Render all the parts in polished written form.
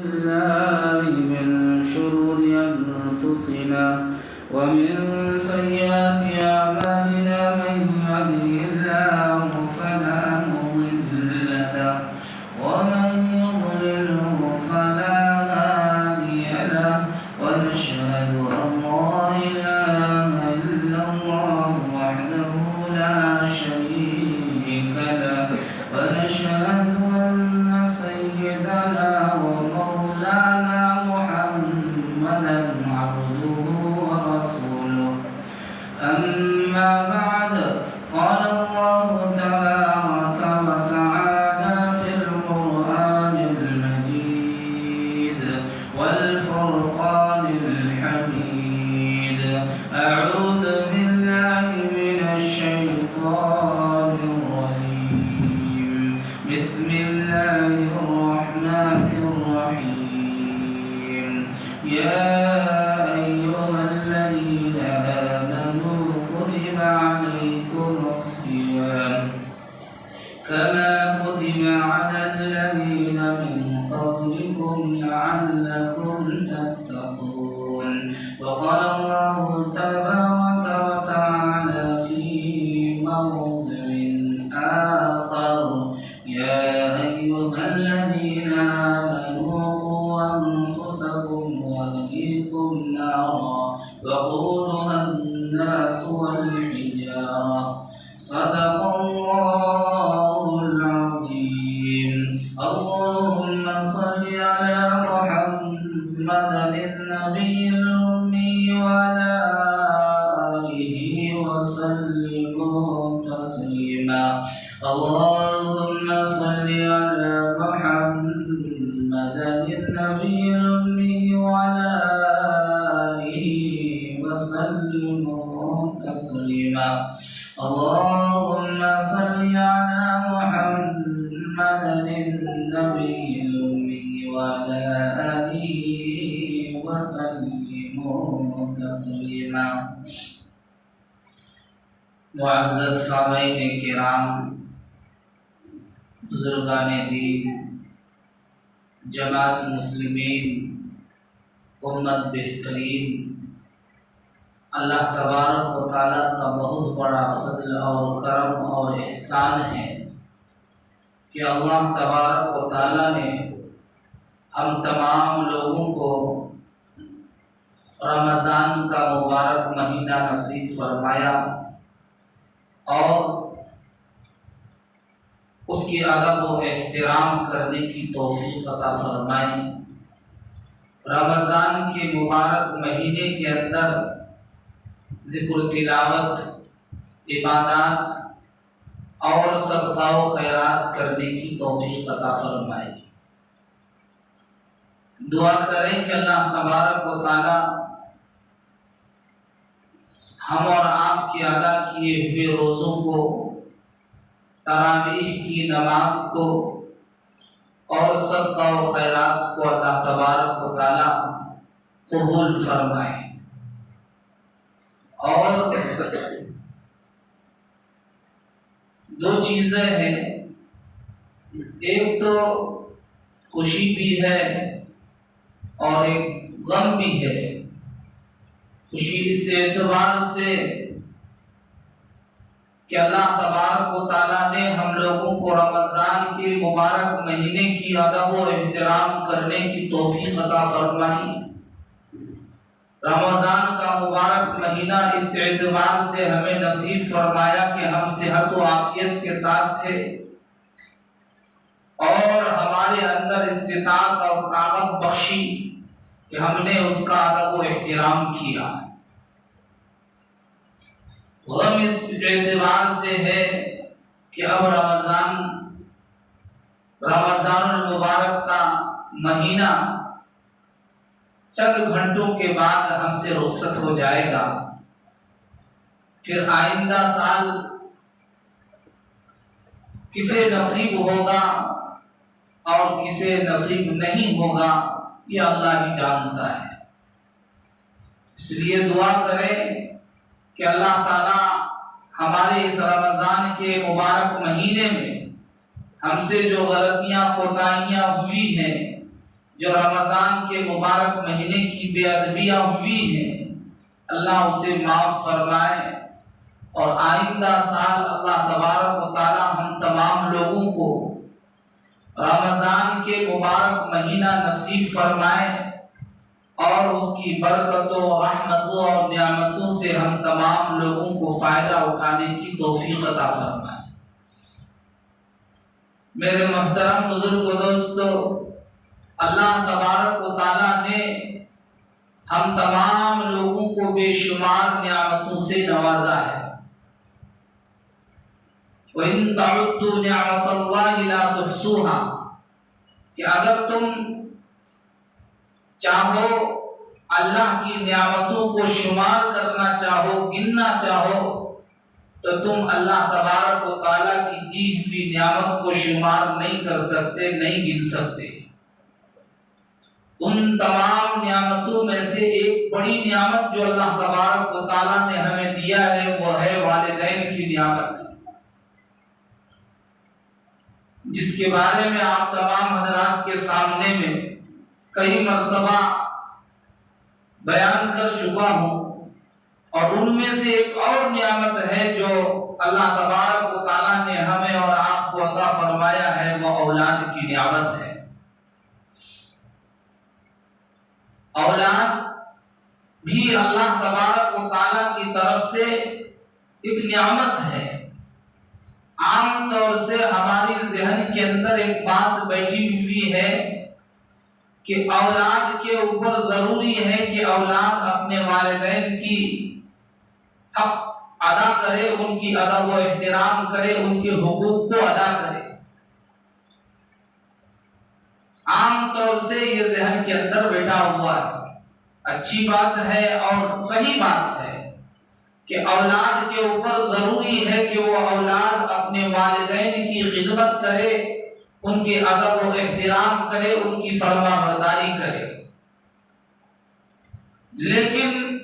الله من شرور أنفسنا ومن سيئات أعمالنا من يهده الله فلا مضل له ومن يضلله فلا هادي له ونشهد أن لا إله إلا الله وحده لا شريك له ونشهد أن سيدنا ومولانا محمدا عبده ورسوله أما بعد قال الله تبارك وتعالى في القرآن المجيد والفرقان الحميد أعوذ بالله من الشيطان الرجيم بسم الله الرحمن الرحيم يا أيها الذين آمنوا كتب عليكم الصيام كما كتب على الذين من قبلكم لعلكم تتقون وقال الله تبارك وتعالى في موضع آخر يا أيها الذين آمنوا قوا أنفسكم وأهليكم نارا وقودها الناس والحجارة صدق الله العظيم اللهم صل على محمد النبي الأمي وعلى آله وسلم تسليما اللهم صل على محمد النبي الأمي وعلى آله وسلم تسليما اللهم صل على محمد النبي الأمي وعلى آله وسلم تسليما معزز سامعین کرام بزرگان دین جماعت مسلمین امت بہترین اللہ تبارک و تعالیٰ کا بہت بڑا فضل اور کرم اور احسان ہے کہ اللہ تبارک و تعالیٰ نے ہم تمام لوگوں کو رمضان کا مبارک مہینہ نصیب فرمایا اور اس کی ادب و احترام کرنے کی توفیق عطا فرمائی۔ رمضان کے مبارک مہینے کے اندر ذکر و تلاوت، عبادات اور صدقہ و خیرات کرنے کی توفیق عطا فرمائی۔ دعا کریں کہ اللہ تبارک و تعالی ہم اور آپ کی ادا کیے ہوئے روزوں کو، تراویح کی نماز کو اور صدقہ و خیرات کو اللہ تبارک و تعالی قبول فرمائے۔ اور دو چیزیں ہیں، ایک تو خوشی بھی ہے اور ایک غم بھی ہے۔ خوشی اس اعتبار سے کہ اللہ تبارک و تعالیٰ نے ہم لوگوں کو رمضان کے مبارک مہینے کی ادب و احترام کرنے کی توفیق عطا فرمائی۔ رمضان کا مبارک مہینہ اس اعتبار سے ہمیں نصیب فرمایا کہ ہم صحت و عافیت کے ساتھ تھے اور ہمارے اندر استطاعت اور طاقت بخشی کہ ہم نے اس کا ادب و احترام کیا۔ غم اس اعتبار سے ہے کہ اب رمضان المبارک کا مہینہ چند گھنٹوں کے بعد ہم سے رخصت ہو جائے گا، پھر آئندہ سال کسے نصیب ہوگا اور کسے نصیب نہیں ہوگا یہ اللہ ہی جانتا ہے۔ اس لیے دعا کریں کہ اللہ تعالیٰ ہمارے اس رمضان کے مبارک مہینے میں ہم سے جو غلطیاں کوتاہیاں ہوئی ہیں، جو رمضان کے مبارک مہینے کی بے ادبیاں ہوئی ہیں اللہ اسے معاف فرمائے، اور آئندہ سال اللہ تبارک و تعالی ہم تمام لوگوں کو رمضان کے مبارک مہینہ نصیب فرمائے، اور اس کی برکتوں، رحمتوں اور نعمتوں سے ہم تمام لوگوں کو فائدہ اٹھانے کی توفیق عطا فرمائے۔ میرے محترم بزرگ و دوستو، اللہ تبارک و تعالیٰ نے ہم تمام لوگوں کو بے شمار نعمتوں سے نوازا ہے۔ وَإِن تَعُدُّوا نِعْمَةَ اللَّهِ لَا تُحْصُوهَا، کہ اگر تم چاہو اللہ کی نعمتوں کو شمار کرنا چاہو، گننا چاہو، تو تم اللہ تبارک و تعالیٰ کی دی ہوئی نعمت کو شمار نہیں کر سکتے، نہیں گن سکتے۔ ان تمام نعمتوں میں سے ایک بڑی نعمت جو اللہ تبارک و تعالیٰ نے ہمیں دیا ہے وہ ہے والدین کی نعمت، جس کے بارے میں آپ تمام حضرات کے سامنے میں کئی مرتبہ بیان کر چکا ہوں، اور ان میں سے ایک اور نعمت ہے جو اللہ تبارک و تعالیٰ نے ہمیں اور آپ کو عطا فرمایا ہے، وہ اولاد کی نعمت ہے۔ اولاد بھی اللہ تبارک و تعالیٰ کی طرف سے ایک نعمت ہے۔ عام طور سے ہماری ذہن کے اندر ایک بات بیٹھی ہوئی ہے کہ اولاد کے اوپر ضروری ہے کہ اولاد اپنے والدین کی حق ادا کرے، ان کی ادب و احترام کرے، ان کے حقوق کو ادا کرے۔ عام طور سے یہ ذہن کے اندر بیٹھا ہوا ہے۔ اچھی بات ہے اور صحیح بات ہے کہ اولاد کے اوپر ضروری ہے کہ وہ اولاد اپنے والدین کی خدمت کرے، ان کے ادب و احترام کرے، ان کی فرما برداری کرے، لیکن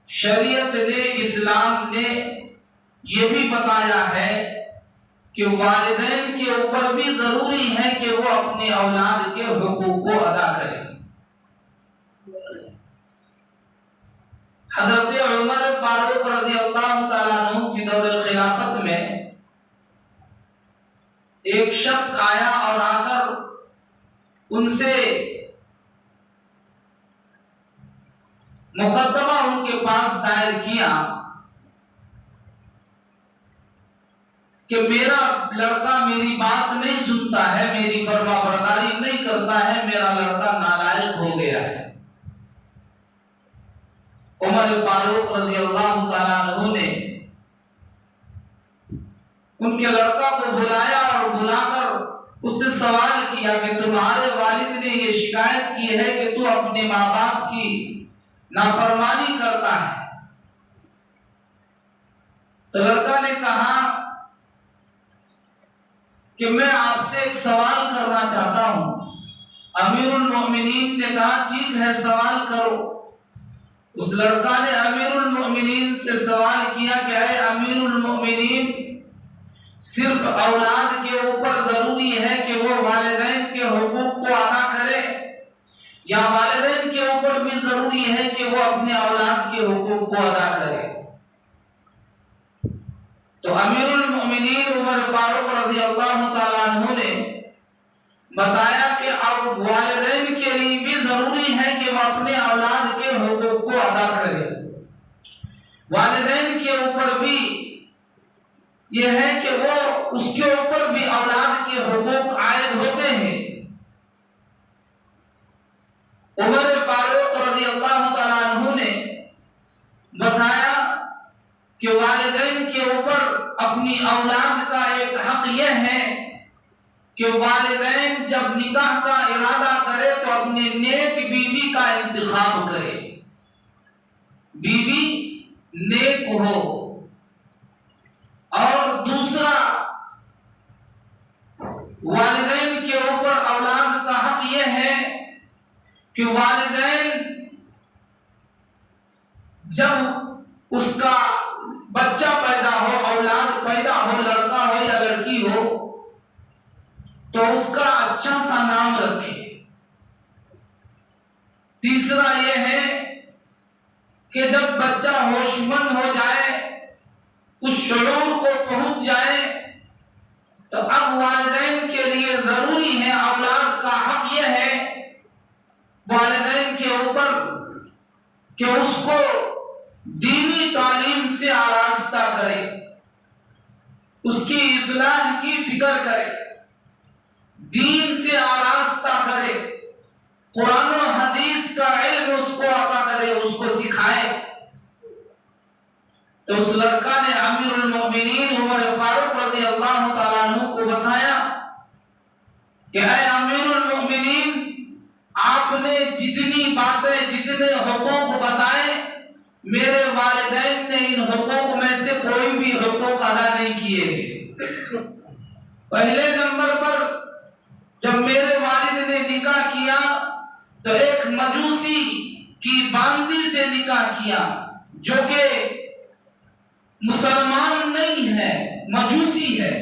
شریعت نے، اسلام نے یہ بھی بتایا ہے کہ والدین کے اوپر بھی ضروری ہے کہ وہ اپنے اولاد کے حقوق کو ادا کریں۔ حضرت عمر فاروق رضی اللہ تعالیٰ عنہ کی دور خلافت میں ایک شخص آیا اور آ کر ان سے مقدمہ ان کے پاس دائر کیا کہ میرا لڑکا میری بات نہیں سنتا ہے، میری فرما برداری نہیں کرتا ہے، میرا لڑکا نالائق ہو گیا ہے۔ عمر فاروق رضی اللہ تعالیٰ عنہ نے ان کے لڑکا کو بلایا اور بلا کر اس سے سوال کیا کہ تمہارے والد نے یہ شکایت کی ہے کہ تو اپنے ماں باپ کی نافرمانی کرتا ہے۔ تو لڑکا نے کہا کہ میں آپ سے ایک سوال کرنا چاہتا ہوں۔ امیر المؤمنین نے کہا ٹھیک ہے سوال کرو۔ اس لڑکا نے امیر المؤمنین سے سوال کیا کہ اے امیر المؤمنین، صرف اولاد کے اوپر ضروری ہے کہ وہ والدین کے حقوق کو ادا کرے، یا والدین کے اوپر بھی ضروری ہے کہ وہ اپنے اولاد کے حقوق کو ادا کرے؟ تو امیر المؤمنین عمر فاروق رضی اللہ تعالیٰ عنہ نے بتایا کہ اب والدین کے لیے بھی ضروری ہے کہ وہ اپنے اولاد کے حقوق کو ادا کرے، والدین کے اوپر بھی یہ ہے کہ وہ اس کے اوپر بھی اولاد کے حقوق عائد ہوتے ہیں۔ عمر فاروق رضی اللہ تعالیٰ عنہ نے بتایا کہ والدین کے اوپر اپنی اولاد کا ایک حق یہ ہے کہ والدین جب نکاح کا ارادہ کرے تو اپنے نیک بیوی کا انتخاب کرے، بیوی نیک ہو۔ اور دوسرا، والدین کے اوپر اولاد کا حق یہ ہے کہ والدین جب اس کا بچہ پیدا ہو، اولاد پیدا ہو، لڑکا ہو یا لڑکی ہو، تو اس کا اچھا سا نام رکھے، تیسرا یہ ہے کہ جب بچہ ہوش مند ہو جائے، کچھ شعور کو پہنچ جائے، تو اب والدین کے لیے ضروری ہے، اولاد کا حق یہ ہے والدین کے اوپر کہ اس کو دینی تعلیم سے آراستہ کرے، اس کی اصلاح کی فکر کرے، دین سے آراستہ کرے، قرآن و حدیث کا علم اس کو عطا کرے، اس کو سکھائے۔ تو اس لڑکا نے امیر المؤمنین عمر فاروق رضی اللہ تعالیٰ عنہ کو بتایا کہ اے امیر المؤمنین، آپ نے جتنی باتیں، جتنے حقوق بتائے، میرے والدین نے ان حقوق میں سے کوئی بھی حقوق ادا نہیں کیے۔ پہلے نمبر پر جب میرے والد نے نکاح کیا تو ایک مجوسی کی باندی سے نکاح کیا، جو کہ مسلمان نہیں ہے، مجوسی ہے۔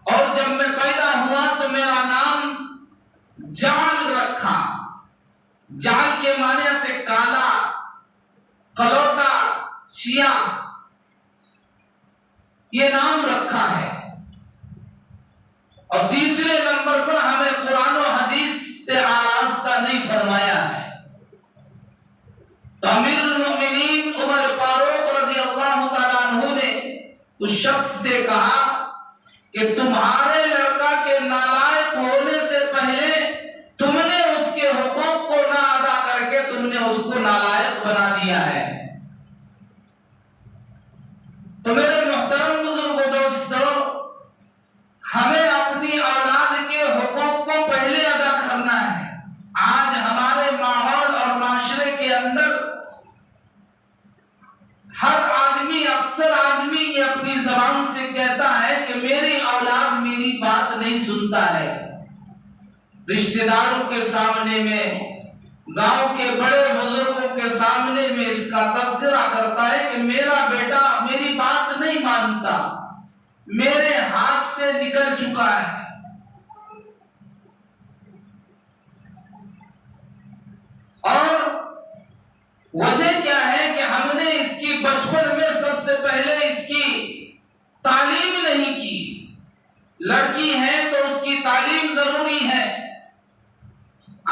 اور جب میں پیدا ہوا تو میرا نام جعل رکھا۔ جعل کے معنی تھے کالا، کلوٹا، سیاہ، یہ نام رکھا ہے۔ اور تیسرے نمبر پر ہمیں قرآن و حدیث سے آراستہ نہیں فرمایا ہے۔ تو امیر المؤمنین عمر فاروق رضی اللہ تعالیٰ عنہ نے اس شخص سے کہا کہ تمہارے لڑکا کے نالائق ہونے سے پہلے تم نے اس کے حقوق کو نہ ادا کر کے تم نے اس کو نالائق بنا دیا ہے۔ تو میرے محترم بزرگوں، دوستو، ہمیں اپنی اولاد کے حقوق کو پہلے ادا کرنا ہے۔ آج ہمارے ماحول اور معاشرے کے اندر ہر آدمی، اکثر آدمی یہ اپنی زبان سے کہتا ہے کہ میری اولاد میری بات نہیں سنتا ہے۔ رشتہ داروں کے سامنے میں، گاؤں کے بڑے بزرگوں کے سامنے میں اس کا تذکرہ کرتا ہے کہ میرا بیٹا میری بات نہیں مانتا، میرے ہاتھ سے نکل چکا ہے۔ اور وجہ کیا ہے کہ ہم نے اس کی بچپن میں سب سے پہلے اس کی تعلیم نہیں کی۔ لڑکی ہے تو اس کی تعلیم ضروری ہے۔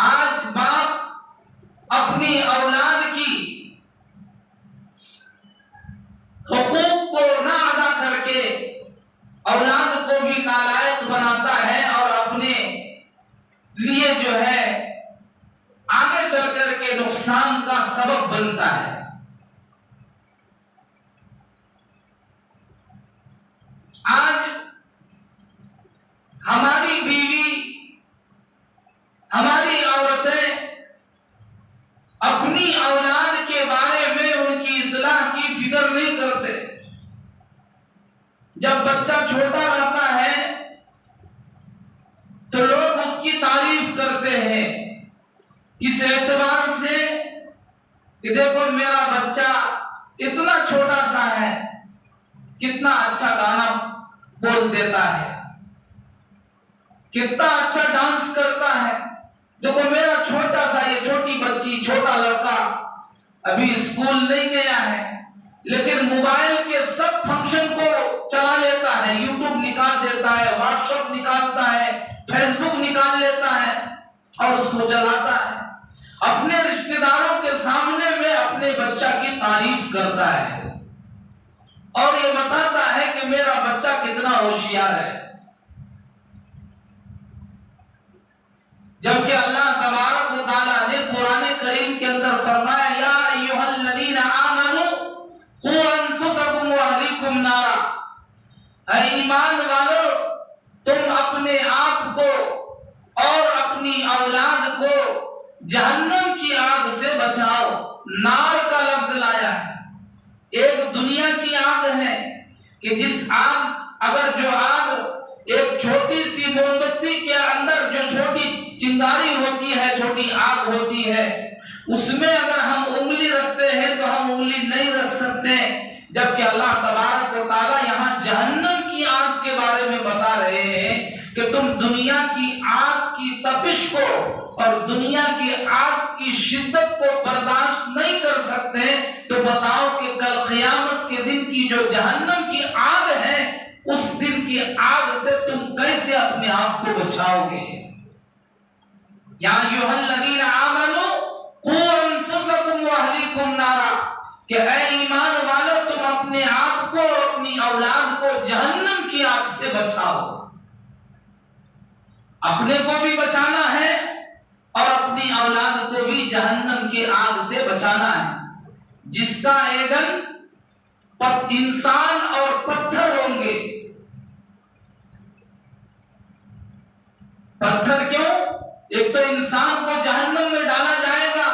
آج باپ اپنی اولاد کی حقوق کو نہ ادا کر کے اولاد کو بھی نالائق بناتا ہے اور اپنے لیے جو ہے آگے چل کر کے نقصان کا سبب بنتا ہے۔ آج ہماری بیوی، ہماری عورتیں اپنی اولاد کے بارے میں ان کی اصلاح کی فکر نہیں کرتے۔ جب بچہ چھوٹا رہتا ہے تو لوگ اس کی تعریف کرتے ہیں، اس اعتبار سے کہ دیکھو میرا بچہ اتنا چھوٹا سا ہے، کتنا اچھا گانا بول دیتا ہے، کتنا اچھا ڈانس کرتا ہے۔ دیکھو میرا چھوٹا سا، یہ چھوٹی بچی، چھوٹا لڑکا ابھی اسکول نہیں گیا ہے، لیکن موبائل کے سب فنکشن کو چلا لیتا ہے، یوٹیوب نکال دیتا ہے، واٹس ایپ نکالتا ہے، فیس بک نکال لیتا ہے اور اس کو چلاتا ہے۔ اپنے رشتہ داروں کے سامنے میں اپنے بچہ کی تعریف کرتا ہے اور یہ بتاتا ہے کہ میرا بچہ کتنا ہوشیار ہے، جبکہ اللہ تبارک و تعالیٰ نے قرآن کریم کے اندر فرمایا یا ایھا الذین آمنوا قوا انفسکم واہلیکم نارا، اے ایمان والو تم اپنے آپ کو اور اپنی اولاد کو جہنم کی آگ سے بچاؤ۔ نار کا لفظ لایا ہے، ایک دنیا کی آگ ہے کہ جس آگ، اگر جو آگ ایک چھوٹی سی موم بتی کے اندر جو چھوٹی چنگاری ہوتی ہے، چھوٹی آگ ہوتی ہے، اس میں اگر ہم انگلی رکھتے ہیں تو ہم انگلی نہیں رکھ سکتے، جبکہ اللہ تبارک و تعالیٰ یہاں جہنم کی آگ کے بارے میں بتا رہے ہیں کہ تم دنیا کی آگ کی تپش تپش کو اور دنیا کی آگ کی شدت کو برداشت نہیں کر سکتے تو بتاؤ کہ کل قیامت کے دن کی جو جہنم کی آگ ہے اس دن کی آگ سے تم کیسے اپنے آپ کو بچاؤ گے؟ یا ایھا الذین آمنوا قوا انفسکم واہلیکم نارا، کہ اے ایمان والو تم اپنے آپ کو اور اپنی اولاد کو جہنم کی آگ سے بچاؤ۔ اپنے کو بھی بچانا ہے اور اپنی اولاد کو بھی جہنم کی آگ سے بچانا ہے، جس کا ایندھن انسان اور پتھر ہوں گے۔ پتھر کیوں؟ ایک تو انسان کو جہنم میں ڈالا جائے گا،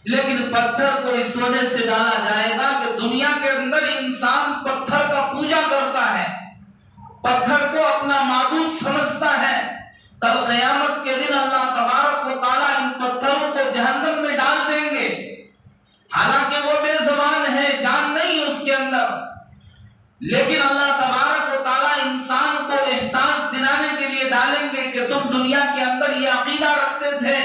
لیکن پتھر کو اس وجہ سے ڈالا جائے گا کہ دنیا کے اندر انسان پتھر کا پوجا کرتا ہے، پتھر کو اپنا معبود سمجھتا ہے۔ کل قیامت کے دن اللہ تبارک و تعالیٰ ان پتھروں کو جہنم میں ڈال دیں گے، حالانکہ وہ بے زبان ہے، جان نہیں اس کے اندر، لیکن اللہ تبارک و تعالیٰ انسان کو احساس دلانے کے لیے ڈالیں گے کہ تم دنیا کے اندر یہ عقیدہ رکھتے تھے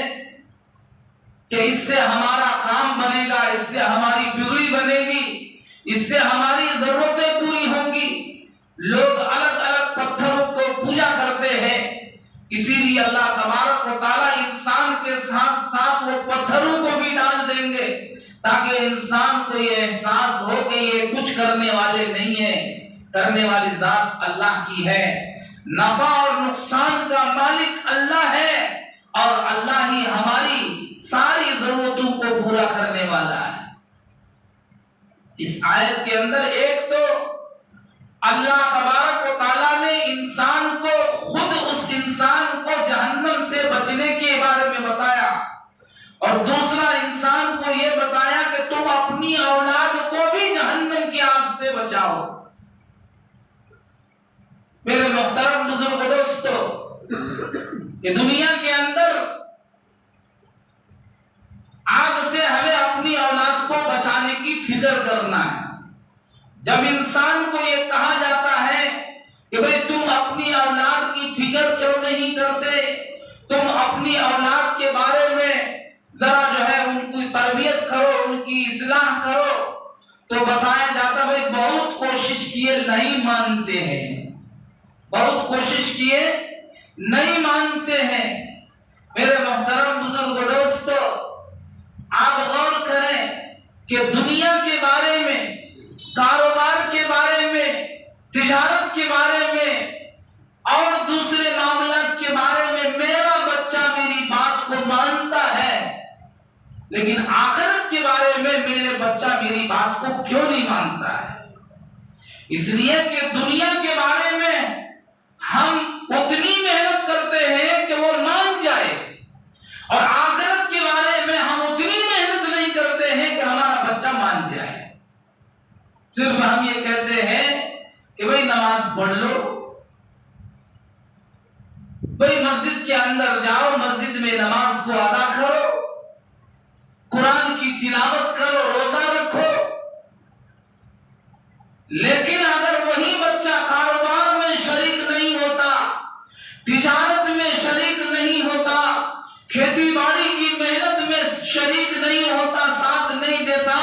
کہ اس سے ہمارا کام بنے گا، اس سے ہماری بگڑی بنے گی، اس سے ہماری ضرورتیں پوری ہوں گی۔ لوگ الگ الگ پتھروں کو پوجا کرتے ہیں، اسی لیے اللہ تبارک و تعالیٰ انسان کے ساتھ ساتھ وہ پتھروں کو بھی ڈال دیں گے تاکہ انسان کو یہ احساس ہو کہ یہ کچھ کرنے والے نہیں ہیں، کرنے والی ذات اللہ کی ہے، نفع اور نقصان کا مالک اللہ ہے اور اللہ ہی ہماری ساری ضرورتوں کو پورا کرنے والا ہے۔ اس آیت کے اندر ایک تو اللہ تبارک و تعالیٰ نے انسان کو خود اس انسان کو جہنم سے بچنے کے بارے میں بتایا، اور دوسرا انسان کو یہ بتایا کہ تم اپنی اولاد کو بھی جہنم کی آگ سے بچاؤ۔ میرے محترم بزرگ دوستو، یہ دنیا کے اندر آگ سے ہمیں اپنی اولاد کو بچانے کی فکر کرنا ہے۔ جب انسان کو یہ کہا جاتا ہے کہ بھئی تم اپنی اولاد کی فکر کیوں نہیں کرتے، تم اپنی اولاد کے بارے میں ذرا جو ہے ان کی تربیت کرو، ان کی اصلاح کرو، تو بتایا جاتا بھئی بہت کوشش کیے نہیں مانتے ہیں، بہت کوشش کیے نہیں مانتے ہیں۔ میرے محترم بزرگ دوستو، آپ غور کریں کہ دنیا کے بارے میں، کاروبار کے بارے میں، تجارت کے بارے میں اور دوسرے معاملات کے بارے میں میرا بچہ میری بات کو مانتا ہے، لیکن آخرت کے بارے میں میرے بچہ میری بات کو کیوں نہیں مانتا ہے؟ اس لیے کہ دنیا کے بارے میں ہم اتنی محنت کرتے ہیں کہ وہ مان جائے، اور آخرت کے بارے میں ہم اتنی محنت نہیں کرتے ہیں کہ ہمارا بچہ مان جائے۔ صرف ہم یہ کہتے ہیں کہ بھئی نماز پڑھ لو، بھئی مسجد کے اندر جاؤ، مسجد میں نماز کو ادا کرو، قرآن کی تلاوت کرو، روزہ رکھو، لیکن اگر وہی بچہ کاروبار میں شریک نہیں ہوتا، تجارت میں شریک نہیں ہوتا، کھیتی باڑی کی محنت میں شریک نہیں ہوتا، ساتھ نہیں دیتا،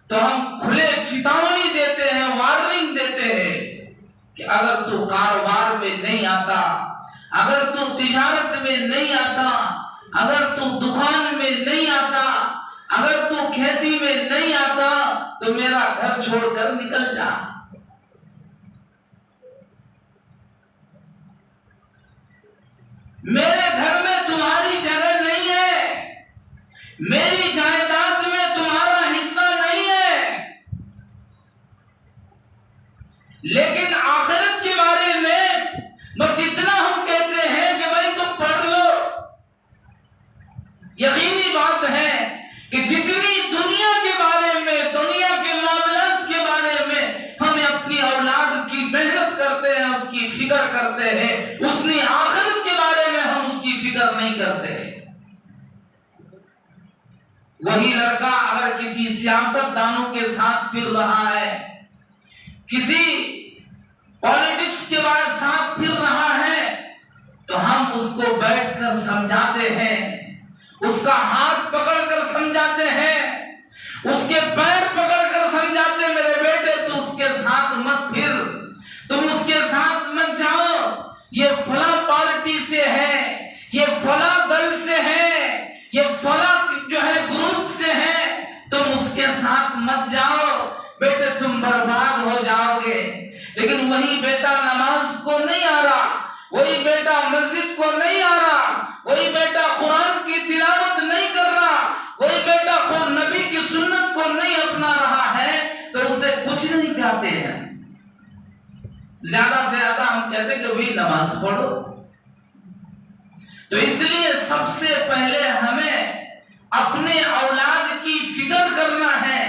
تو ہم کھلے چیتاونی دیتے ہیں، وارننگ دیتے ہیں کہ اگر تو کاروبار میں نہیں آتا، اگر تو تجارت میں نہیں آتا، اگر تو دکان میں نہیں آتا، اگر تو کھیتی میں نہیں آتا تو میرا گھر چھوڑ کر نکل جا۔ میرے گھر میں تمہاری جگہ نہیں ہے، میری جائیداد میں تمہارا حصہ نہیں ہے، لیکن آخرت کے بارے میں بس اتنا ہم کہتے ہیں کہ بھائی تم پڑھ لو۔ یقینی بات ہے کہ جتنی دنیا کے بارے میں، دنیا کے معاملات کے بارے میں ہمیں اپنی اولاد کی محنت کرتے ہیں، اس کی فکر کرتے ہیں، اتنی آخرت کے بارے میں ہم اس کی فکر نہیں کرتے ہیں۔ وہی لڑکا اگر کسی سیاست دانوں کے ساتھ پھر رہا ہے، کسی پالیٹکس کے بعد ساتھ پھر رہا ہے، تو ہم اس کو بیٹھ کر سمجھاتے ہیں، اس کا ہاتھ پکڑ کر سمجھاتے ہیں، اس کے پیر پکڑ کر سمجھاتے ہیں، میرے بیٹے تو اس کے ساتھ مت پھر، تم اس کے ساتھ مت جاؤ، یہ فلاں پارٹی سے ہے، یہ فلاں دل سے ہے، یہ فلاں جو ہے گروپ سے ہے، تم اس کے ساتھ مت جاؤ، بیٹے تم برباد ہو جاؤ گے۔ لیکن وہی بیٹا نماز کو نہیں آ رہا، وہی بیٹا مسجد کو نہیں آ رہا، وہی بیٹا قرآن کی تلاوت نہیں کر رہا، وہی بیٹا خود نبی کی سنت کو نہیں اپنا رہا ہے، تو اسے کچھ نہیں کہتے ہیں۔ زیادہ سے زیادہ ہم کہتے کہ بھی نماز پڑھو۔ تو اس لیے سب سے پہلے ہمیں اپنے اولاد کی فکر کرنا ہے،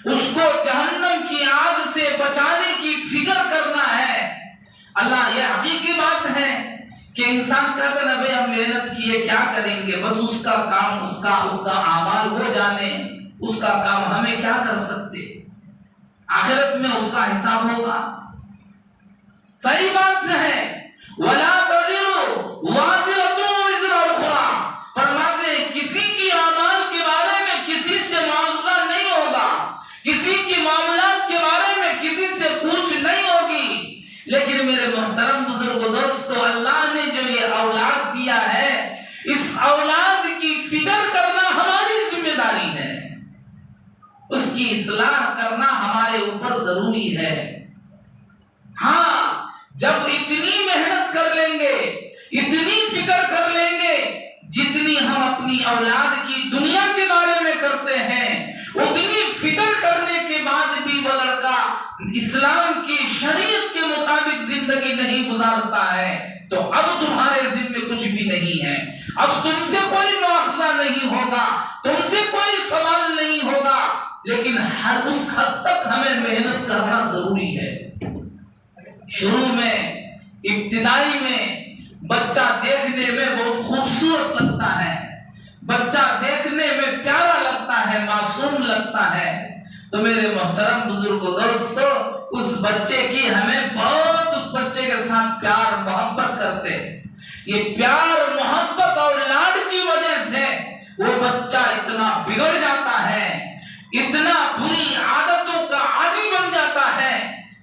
اس کو جہنم کی آگ سے بچانے کی فکر کرنا ہے۔ اللہ، یہ حقیقی بات ہے کہ انسان کہتا ہے بھئی ہم محنت کیے کیا کریں گے، بس اس کا کام اس کا اعمال وہ جانے، اس کا کام ہمیں کیا کر سکتے، آخرت میں اس کا حساب ہوگا۔ صحیح بات ہے، وَلَا تَزِرُ وَازِرَةٌ وِزْرَ أُخْرَىٰ، فرماتے ہیں کسی کی اعمال کے بارے میں کسی سے معاوضہ نہیں ہوگا، کسی کی معاملات کے بارے میں کسی سے پوچھ نہیں ہوگی۔ لیکن میرے محترم بزرگ و دوستو، اللہ نے جو یہ اولاد دیا ہے، اس اولاد کی فکر کرنا ہماری ذمہ داری ہے، اس کی اصلاح کرنا ہمارے اوپر ضروری ہے۔ ہاں، جب اتنی محنت کر لیں گے، اتنی فکر کر لیں گے جتنی ہم اپنی اولاد کی دنیا کے بارے میں کرتے ہیں، اتنی فکر کرنے کے بعد بھی وہ لڑکا اسلام کی شریعت کے مطابق زندگی نہیں گزارتا ہے، تو اب تمہارے ذمہ کچھ بھی نہیں ہے، اب تم سے کوئی مواخذہ نہیں ہوگا، تم سے کوئی سوال نہیں ہوگا، لیکن اس حد تک ہمیں محنت کرنا ضروری ہے۔ شروع میں، ابتدائی میں بچہ دیکھنے میں بہت خوبصورت لگتا ہے، بچہ دیکھنے میں پیارا لگتا ہے، معصوم لگتا ہے، تو میرے محترم بزرگ و دوستو، اس بچے کی ہمیں بہت اس بچے کے ساتھ پیار محبت کرتے ہیں۔ یہ پیار محبت اور لاڈ کی وجہ سے وہ بچہ اتنا بگڑ جاتا ہے، اتنا بری عادتوں کا عادی بن جاتا ہے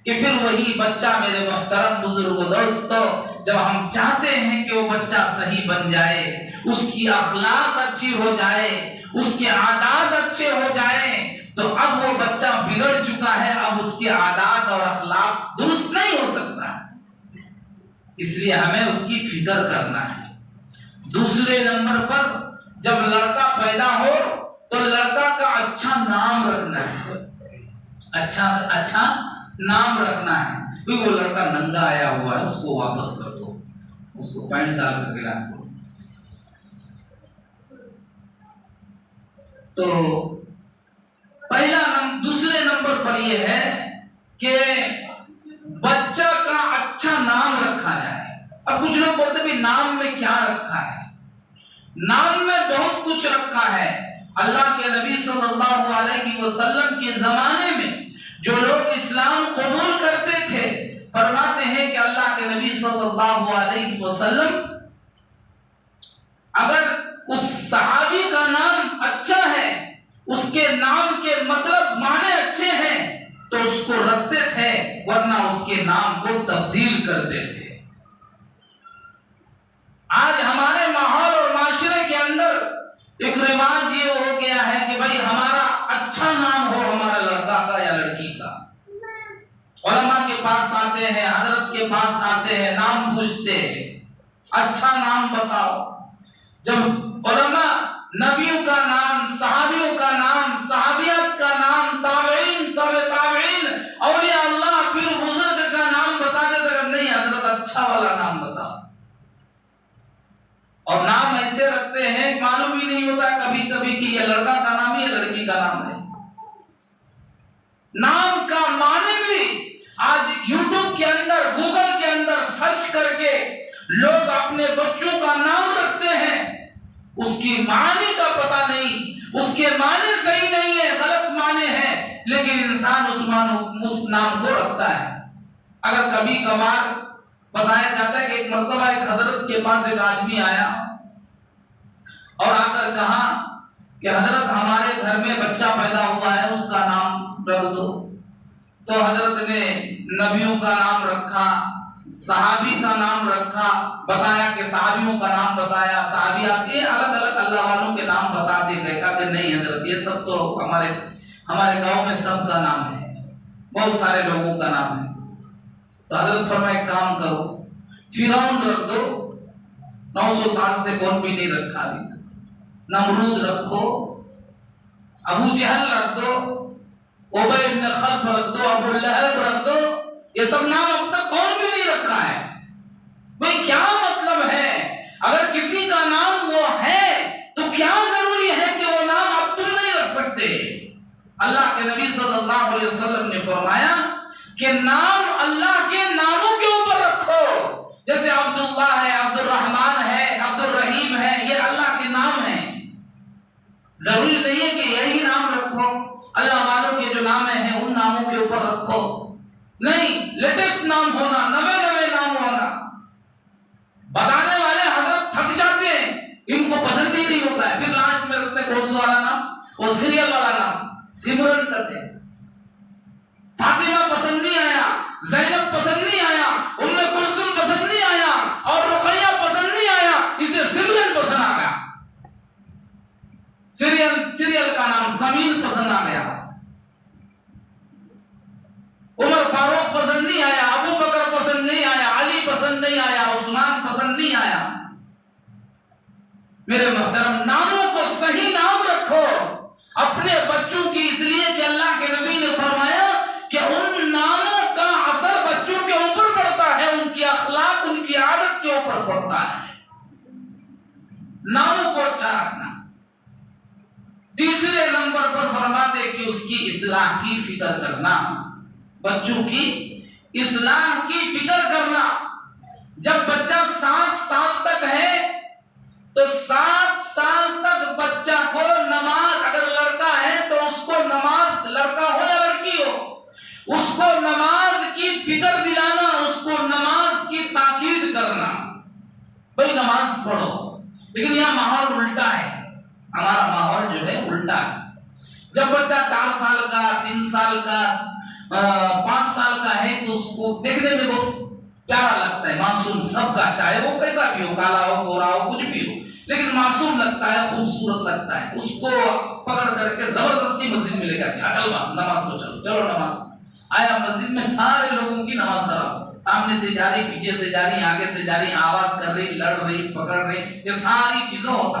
کہ پھر وہی بچہ میرے محترم بزرگ و دوستو، جب ہم چاہتے ہیں کہ وہ بچہ صحیح بن جائے، اس کی اخلاق اچھی ہو جائے، اس کے عادات اچھے ہو جائیں، تو اب وہ بچہ بگڑ چکا ہے، اب اس کے عادات اور اخلاق درست نہیں ہو سکتا، اس لیے ہمیں اس کی فکر کرنا ہے۔ دوسرے نمبر پر جب لڑکا پیدا ہو تو لڑکا کا اچھا نام رکھنا ہے، اچھا نام رکھنا ہے۔ کوئی وہ لڑکا ننگا آیا ہوا ہے، اس کو واپس کر دو، اس کو پینٹ ڈال کر کے لانا پڑو۔ تو دوسرے نمبر پر یہ ہے کہ بچہ کا اچھا نام رکھا جائے۔ اب کچھ لوگ بولتے ہیں نام میں کیا رکھا ہے؟ نام میں بہت کچھ رکھا ہے۔ اللہ کے نبی صلی اللہ علیہ وسلم کے زمانے میں جو لوگ اسلام قبول کرتے تھے، فرماتے ہیں کہ اللہ کے نبی صلی اللہ علیہ وسلم اگر اس صحابی کا نام اچھا ہے، اس کے نام کے مطلب معنی اچھے ہیں، تو اس کو رکھتے تھے، ورنہ اس کے نام کو تبدیل کرتے تھے۔ آج ہمارے ماحول اور معاشرے کے اندر ایک رواج یہ ہو گیا ہے کہ بھائی ہمارا اچھا نام ہو، ہمارا لڑکا کا یا لڑکی کا۔ علماء کے پاس آتے ہیں، حضرت کے پاس آتے ہیں، نام پوچھتے ہیں، اچھا نام بتاؤ۔ جب علماء نبیوں کا نام، صحابیوں کا نام، صحابیات کا نام، تابعین، تابعین، اولیاء اللہ، پھر بزرگ کا نام بتا دیتے کہ نہیں حضرت اچھا والا نام بتاؤ۔ اور نام ایسے رکھتے ہیں معلوم ہی نہیں ہوتا کبھی کبھی کہ یہ لڑکا کا نام ہے یا لڑکی کا نام ہے۔ نام کا معنی بھی آج یوٹیوب کے اندر، گوگل کے اندر سرچ کر کے لوگ اپنے بچوں کا نام رکھتے ہیں، اس کی معنی کا پتہ نہیں، اس کے معنی صحیح نہیں ہے، غلط معنی ہے، لیکن انسان اس نام کو رکھتا ہے۔ اگر کبھی کبھار بتایا جاتا ہے کہ ایک مرتبہ ایک حضرت کے پاس ایک آدمی آیا اور آ کر کہا کہ حضرت ہمارے گھر میں بچہ پیدا ہوا ہے، اس کا نام رکھ دو۔ تو حضرت نے نبیوں کا نام رکھا، صحابی کا نام رکھا، بتایا کہ صحابیوں کا نام بتایا، صحابیات یہ الگ الگ اللہ والوں کے نام بتاتے گئے۔ کہا کہ نہیں حضرت، یہ سب تو ہمارے گاؤں میں سب کا نام ہے، بہت سارے لوگوں کا نام ہے۔ تو حضرت فرمایا ایک کام کرو، فرعون رکھ دو، 900 سال سے کون بھی نہیں رکھا ابھی تک۔ نمرود رکھو، ابو جہل رکھ دو، ابی بن خلف رکھ دو، ابو لہب رکھ دو، یہ سب نام اب تک کون بھی نہیں رکھا ہے۔ بھئی کیا مطلب ہے؟ اگر کسی کا نام وہ ہے تو کیا ضروری ہے کہ وہ نام اب تم نہیں رکھ سکتے؟ اللہ کے نبی صلی اللہ علیہ وسلم نے فرمایا کہ نام اللہ کے ناموں کے اوپر رکھو، جیسے عبداللہ ہے، عبد الرحمن ہے، عبد الرحیم ہے، یہ اللہ کے نام ہیں۔ ضروری نہیں ہے کہ یہی نام رکھو، اللہ والوں کے جو نام ہیں ان ناموں کے اوپر رکھو، نہیں، لیٹسٹ نام ہونا، نئے نام ہونا۔ بتانے والے حضرت تھک جاتے ہیں، ان کو پسند ہی نہیں ہوتا ہے، پھر لاسٹ میں رکھتے کون سا والا نام؟ وہ سیریل والا نام، سمرن کرتے ہیں۔ فاطمہ پسند نہیں آیا، زینب پسند نہیں آیا، ام کلثوم پسند نہیں آیا، اور رقیہ پسند نہیں آیا، اسے سمرن پسند آ گیا۔ سیریل کا نام سمیر پسند آ گیا۔ عمر فاروق پسند نہیں آیا، ابو بکر پسند نہیں آیا، علی پسند نہیں آیا، عثمان پسند نہیں آیا۔ میرے محترم، ناموں کو صحیح نام رکھو اپنے بچوں کی، اس لیے کہ اللہ کے نبی نے فرمایا کہ ان ناموں کا اثر بچوں کے اوپر پڑتا ہے، ان کی اخلاق، ان کی عادت کے اوپر پڑتا ہے۔ ناموں کو اچھا رکھنا۔ تیسرے نمبر پر فرماتے کہ اس کی اصلاح کی فکر کرنا، بچوں کی اصلاح کی فکر کرنا۔ جب بچہ 7 سال تک ہے تو 7 سال تک بچہ کو نماز، اگر لڑکا ہے تو اس کو نماز، لڑکا ہو یا لڑکی ہو، اس کو نماز کی فکر دلانا، اس کو نماز کی تاکید کرنا، بھئی نماز پڑھو۔ لیکن یہاں ماحول الٹا ہے، ہمارا ماحول جو ہے الٹا ہے۔ جب بچہ 4 سال کا، 3 سال کا، 5 سال کا ہے تو اس کو دیکھنے میں بہت پیارا لگتا ہے، معصوم سب کا، چاہے وہ کیسا بھی ہو، کالا ہو، گورا ہو، کچھ بھی ہو، لیکن معصوم لگتا ہے، خوبصورت لگتا ہے۔ اس کو پکڑ کر کے زبردستی مسجد میں لے جاتے ہیں، چل بات نماز کو، چلو نماز۔ آیا مسجد میں سارے لوگوں کی نماز خراب، سامنے سے جا رہی، پیچھے سے جا رہی، آگے سے جا رہی، آواز کر رہی، لڑ رہی، پکڑ رہی، یہ ساری چیزیں ہوتا۔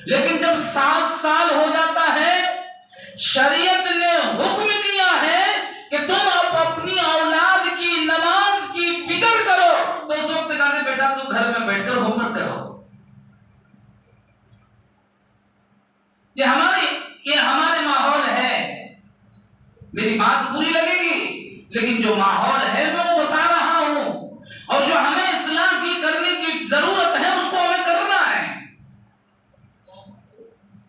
لیکن جب 7 سال ہو جاتا ہے، شریعت نے حکم دیا ہے کہ تم اب اپنی اولاد کی نماز کی فکر کرو، تو اس وقت کہتے بیٹا تو گھر میں بیٹھ کر ہوم ورک کرو۔ یہ ہمارے ماحول ہے۔ میری بات بری لگے گی، لیکن جو ماحول ہے میں وہ بتا رہا ہوں، اور جو ہمیں اصلاح کی کرنے کی ضرورت ہے اس کو ہمیں کرنا ہے۔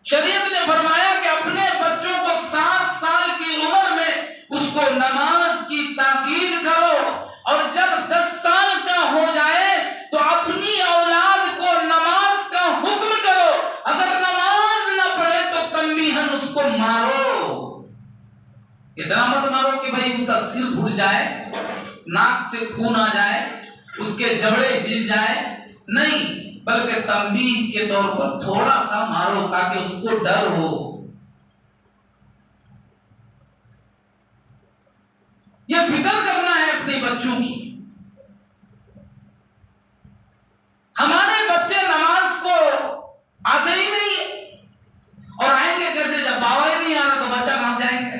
شریعت نے فرمایا کہ اپنے بچوں کو 7 سال کی عمر میں اس کو نماز کی تاکید کرو، اور جب 10 سال کا ہو جائے تو اپنی اولاد کو نماز کا حکم کرو۔ اگر نماز نہ پڑھے تو تنبیہن اس کو مارو۔ اتنا مت مارو کہ بھئی اس کا سر پھٹ جائے، ناک سے خون آ جائے، اس کے جبڑے ہل جائے، نہیں، بلکہ تنبیہ کے طور پر تھوڑا سا مارو تاکہ اس کو ڈر ہو۔ یہ فکر کرنا ہے اپنے بچوں کی۔ ہمارے بچے نماز کو آتے ہی نہیں، اور آئیں گے کیسے؟ جب باوا ہی نہیں آ رہا تو بچہ کہاں سے آئیں گے؟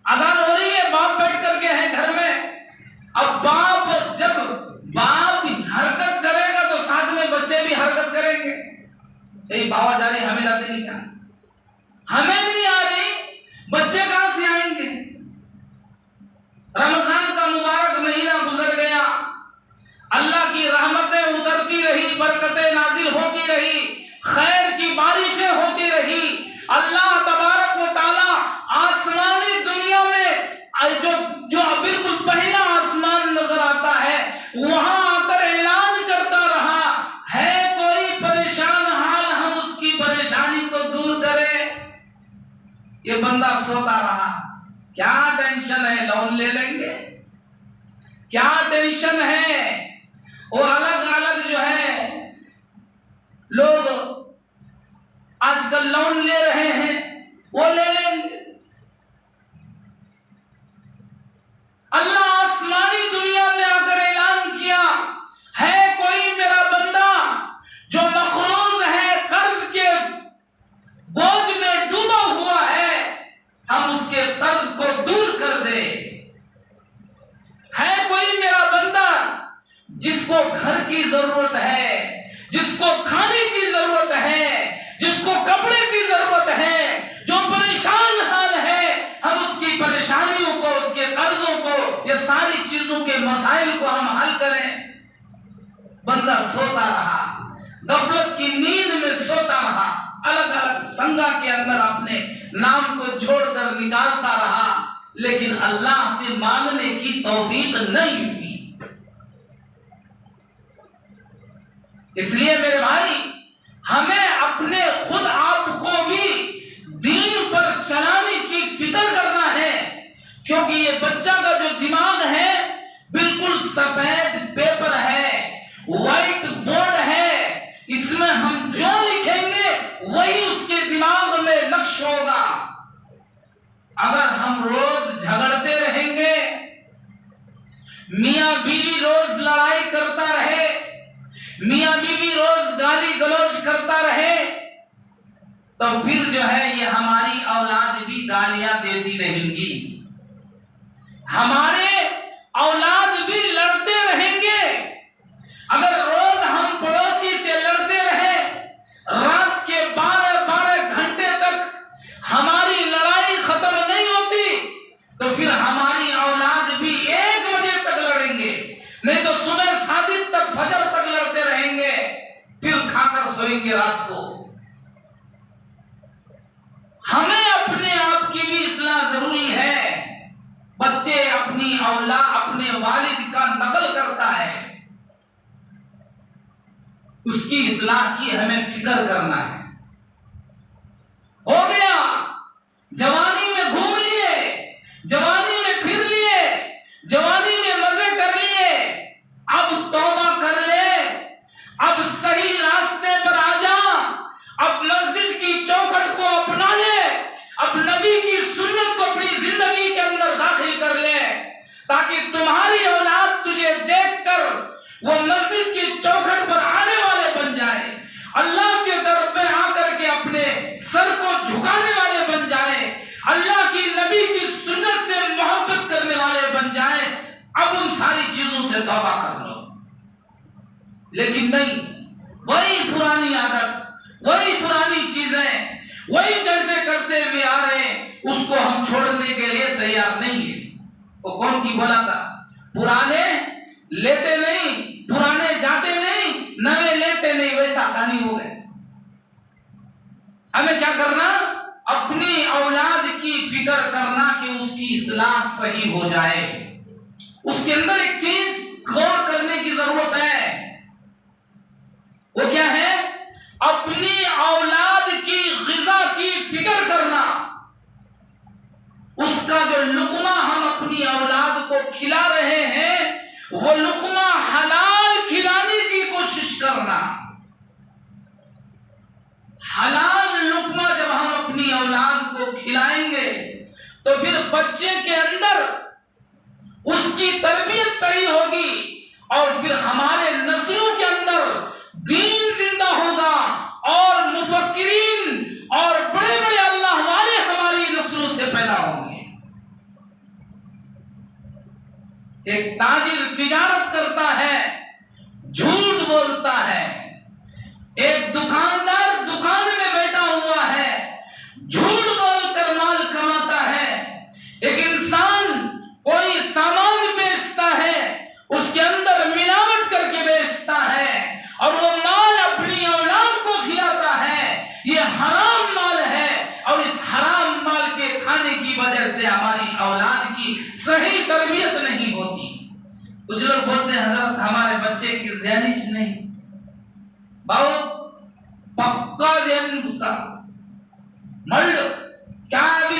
اذان ہو رہی ہے، باپ بیٹھ کر کے ہیں گھر میں، اب جب باپ حرکت کرے گا تو ساتھ میں بچے بھی حرکت کریں گے۔ یہی باوا جا رہی، ہمیں جاتے نہیں کیا؟ ہمیں نہیں آ رہی، بچے کہاں سے آئیں گے؟ رمضان کا مبارک مہینہ گزر گیا، اللہ کی رحمتیں اترتی رہی، برکتیں نازل ہوتی رہی، خیر کی بارشیں ہوتی رہی۔ اللہ تبارک و تعالی آسمانی دنیا میں جو بالکل پہلا آسمان نظر آتا یہ بندہ سوتا رہا. کیا ٹینشن ہے؟ لون لے لیں گے. کیا ٹینشن ہے؟ وہ الگ الگ جو ہے لوگ آج کل لون لے رہے ہیں، وہ لے لیں گے. اللہ آسمانی دنیا میں آ کر اعلان کیا ہے کوئی میرا بندہ جو مقروض ہے، قرض کے بوجھ میں ڈوبا ہوا ہے، ہم اس کے قرض کو دور کر دے. ہے کوئی میرا بندہ جس کو گھر کی ضرورت ہے، جس کو کھانے کی ضرورت ہے، جس کو کپڑے کی ضرورت ہے، جو پریشان حال ہے، ہم اس کی پریشانیوں کو، اس کے قرضوں کو، یہ ساری چیزوں کے مسائل کو ہم حل کریں. بندہ سوتا رہا، غفلت کی نیند میں سوتا رہا، الگ الگ سنگا کے اندر اپنے نام کو جوڑ کر نکالتا رہا، لیکن اللہ سے مانگنے کی توفیق نہیں ہوئی. اس لیے میرے بھائی، ہمیں اپنے خود آپ کو بھی دین پر چلانے کی فکر کرنا ہے، کیونکہ یہ بچہ کا جو دماغ ہے بالکل سفید پیپر ہے، وائٹ بورڈ ہے. اس میں ہم جو لکھیں گے وہی اس کے دماغ میں نقش ہوگا. اگر ہم روز جھگڑتے رہیں گے، میاں بیوی روز لڑائی کرتا رہے، میاں بیوی روز گالی گلوچ کرتا رہے، تو پھر جو ہے یہ ہماری اولاد بھی گالیاں دیتی رہیں گی، ہمارے اولاد بھی لڑتے رہیں گے. اگر روز ہم پڑوسی سے لڑتے رہے، رات کے 12 گھنٹے تک ہماری لڑائی ختم نہیں ہوتی، تو پھر ہماری اولاد بھی 1 بجے تک لڑیں گے، نہیں تو صبح صادق تک، فجر تک لڑتے رہیں گے، پھر کھا کر سوئیں گے رات کو. ہمیں اپنے آپ کی بھی اصلاح ضروری ہے. بچے اپنی اولاد اپنے والد کا نقل کرتا ہے، اس کی اصلاح کی ہمیں فکر کرنا ہے. ہو گیا جوانی میں گھوم لیے، جوانی میں پھر لیے، جوانی میں مزے کر لیے، اب توبہ کر لے، اب صحیح راستے پر آ جا، اب مسجد کی چوکھٹ کو اپنا لے، اب نبی کی سنت کو اپنی زندگی کے اندر داخل کر لے، تاکہ تمہاری اولاد تجھے دیکھ کر وہ مسجد کی چوکھٹ پر آنے والے بن جائے، اللہ کے در پہ آ کر کے اپنے سر کو جھکانے والے بن جائے، اللہ کی نبی کی سنت سے محبت کرنے والے بن جائیں. اب ان ساری چیزوں سے توبہ کر لو. لیکن نہیں، وہی پرانی عادت، وہی پرانی چیزیں، وہی جیسے کرتے ہوئے آ رہے ہیں، اس کو ہم چھوڑنے کے لیے تیار نہیں ہیں. وہ کون کی بولا تھا؟ پرانے لیتے نہیں، پرانے جاتے نہیں، نئے لیتے نہیں، ویسا کہانی ہو گئے. ہمیں کیا کرنا؟ اپنی اولاد کی فکر کرنا کہ اس کی اصلاح صحیح ہو جائے. اس کے اندر ایک چیز غور کرنے کی ضرورت ہے، وہ کیا ہے؟ اپنی اولاد کی غذا کی فکر کرنا. اس کا جو لقمہ ہم اپنی اولاد کو کھلا رہے ہیں، وہ لقمہ حلال کھلانے کی کوشش کرنا. حلال لقمہ جب ہم اپنی اولاد کو کھلائیں گے تو پھر بچے کے اندر اس کی تربیت صحیح ہوگی، اور پھر ہمارے نسلوں کے اندر دین زندہ ہوگا، اور مفکرین اور بڑے بڑے اللہ والے ہماری نسلوں سے پیدا ہوں گے. ایک تاجر تجارت کرتا ہے، جھوٹ بولتا ہے. ایک دکاندار دکان میں بیٹھا ہوا ہے، جھوٹ بول کر مال کماتا ہے. ایک انسان کوئی سامان بیچتا ہے، اس کے اندر ملاوٹ کر کے بیچتا ہے، اور وہ مال اپنی اولاد کو کھلاتا ہے. یہ حرام مال ہے، اور اس حرام مال کے کھانے کی وجہ سے ہماری اولاد کی صحیح تربیت نہیں ہوتی. کچھ لوگ بولتے ہیں حضرت ہمارے بچے کی ذہنش نہیں، بہت پکا ذہن اس کا، ملڈ کیا ابھی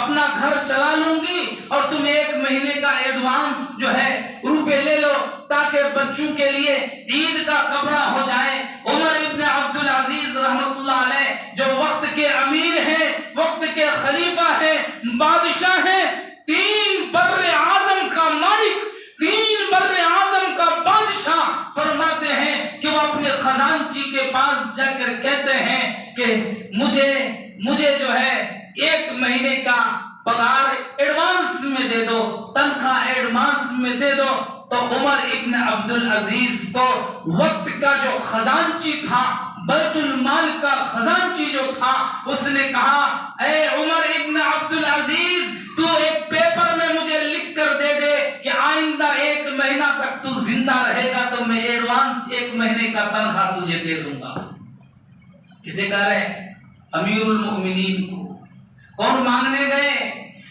اپنا گھر چلا لوں گی اور تم 1 مہینے کا ایڈوانس جو ہے روپے لے لو تاکہ بچوں کے لیے عید کا کپڑا ہو جائے۔ عمر ابن عبدالعزیز رحمت اللہ علیہ جو وقت کے امیر ہیں، وقت کے خلیفہ ہیں، بادشاہ ہیں، 3 بر اعظم کا مالک، 3 بر اعظم کا بادشاہ، فرماتے ہیں کہ وہ اپنے خزانچی کے پاس جا کر کہتے ہیں کہ مجھے جو ہے 1 مہینے کا پگار ایڈوانس میں دے دو، تنخواہ ایڈوانس میں دے دو۔ تو عمر ابن عبدالعزیز کو وقت کا جو خزانچی تھا، بیت المال کا خزانچی جو تھا، اس نے کہا اے عمر ابن عبدالعزیز، تو ایک پیپر میں مجھے لکھ کر دے دے کہ آئندہ 1 مہینہ تک تو زندہ رہے گا تو میں ایڈوانس 1 مہینے کا تنخواہ تجھے دے دوں گا۔ کسے کہہ رہے ہیں؟ امیر المؤمنین کو۔ کون مانگنے گئے؟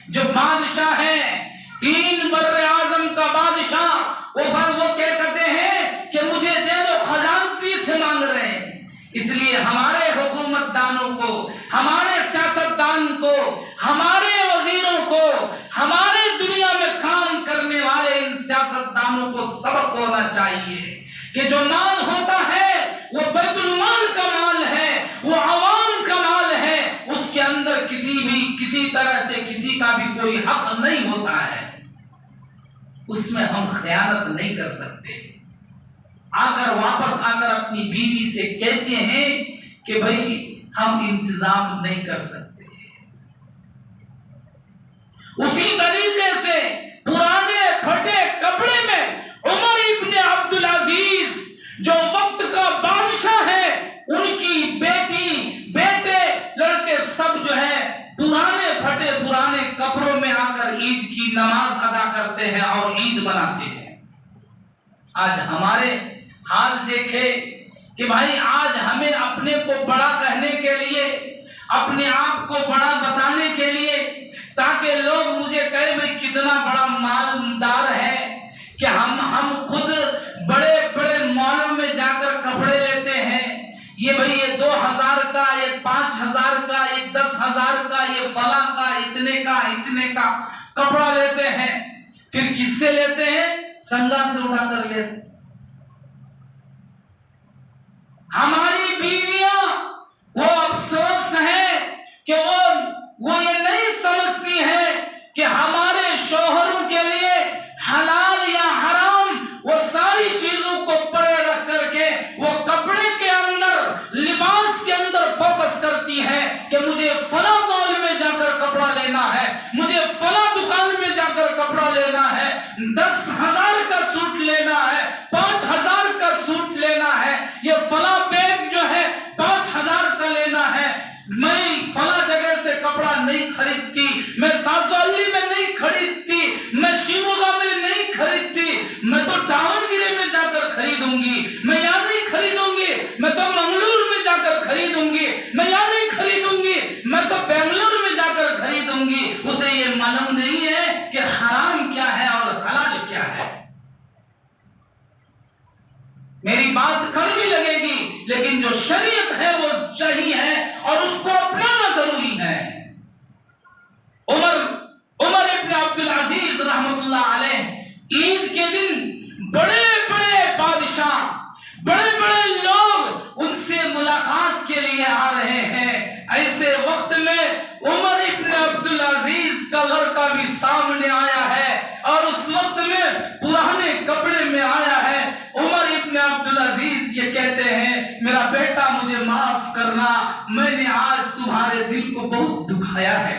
جو بادشاہ ہے، 3 بر اعظم کا بادشاہ، وہ کہتے ہیں کہ مجھے دے دو، خزانچی سے مانگ رہے ہیں۔ اس لیے ہمارے حکومت دانوں کو، ہمارے سیاستدان کو، ہمارے وزیروں کو، ہمارے دنیا میں کام کرنے والے ان سیاستدانوں کو سبق ہونا چاہیے کہ جو مال ہوتا ہے وہ بیت المال کا مال ہے، وہ عوام کا مال ہے، اس کے اندر کسی طرح سے کسی کا بھی کوئی حق نہیں ہوتا ہے، اس میں ہم خیانت نہیں کر سکتے۔ واپس آ کر اپنی بیوی سے کہتے ہیں کہ بھئی ہم انتظام نہیں کر سکتے۔ اسی طریقے سے پرانے پھٹے کپڑے میں عمر ابن عبدالعزیز جو وقت کا بادشاہ ہے، ان کی بیٹی، بیٹے، لڑکے سب جو ہے پرانے پھٹے پرانے کپڑوں میں آ کر عید کی نماز ادا کرتے ہیں اور عید مناتے ہیں۔ آج ہمارے حال دیکھے کہ بھائی آج ہمیں اپنے کو بڑا کہنے کے لیے، اپنے آپ کو بڑا بتانے کے لیے، تاکہ لوگ مجھے کہیں بھئی کتنا بڑا مالدار ہے کہ ہم خود بڑے بڑے مالوں میں جا کر کپڑے لیتے ہیں، یہ بھئی یہ 2000 کا، یہ 5000 کا، یہ 10,000 کا، یہ فلاں کا، اتنے کا کپڑا لیتے ہیں۔ پھر کس سے لیتے ہیں؟ سنگا سے اٹھا کر لیتے ہیں۔ ہماری بیویاں وہ افسوس ہے کہ وہ یہ نہیں سمجھتی ہیں کہ ہمارے شوہروں کے لیے حلال یا حرام، وہ ساری چیزوں کو پڑے رکھ کر کے وہ کپڑے کے اندر، لباس کے اندر فوکس کرتی ہیں کہ مجھے فلاں مال میں جا کر کپڑا لینا ہے، مجھے فلاں دکان میں جا کر کپڑا لینا ہے، 10,000 کا سوٹ لینا ہے، 5,000 کا سوٹ لینا ہے، یہ فلاں بیگ جو ہے 5,000 کا لینا ہے۔ میں فلاں جگہ سے کپڑا نہیں خریدتی، میں ساسولی میں نہیں خریدتی، میں شیموگا میں نہیں خریدتی، میں تو داونگیرے میں جا کر خریدوں گی، میں یہاں نہیں خریدوں گی، میں تو منگلور میں جا کر خریدوں گی، میں یہاں نہیں خریدوں گی، میں تو بنگلور میں جا کر خریدوں گی۔ اسے یہ معلوم نہیں ہے کہ حرام کیا ہے اور حلال کیا ہے۔ میری بات کڑوی لگے گی لیکن جو شریعت ہے وہ صحیح ہے اور اس کو اپنانا ضروری ہے۔ عمر ابن عبدالعزیز رحمت اللہ علیہ عید کے دن بڑے بڑے بادشاہ، بڑے بڑے لوگ ان سے ملاقات کے لیے آ رہے ہیں۔ ایسے وقت میں عمر ابن عبدالعزیز کا لڑکا بھی سامنے آیا ہے اور اس وقت میں پرانے کپڑے میں آیا ہے۔ عمر ابن عبدالعزیز یہ کہتے ہیں میرا بیٹا مجھے معاف کرنا، میں نے آج تمہارے دل کو بہت دکھایا ہے۔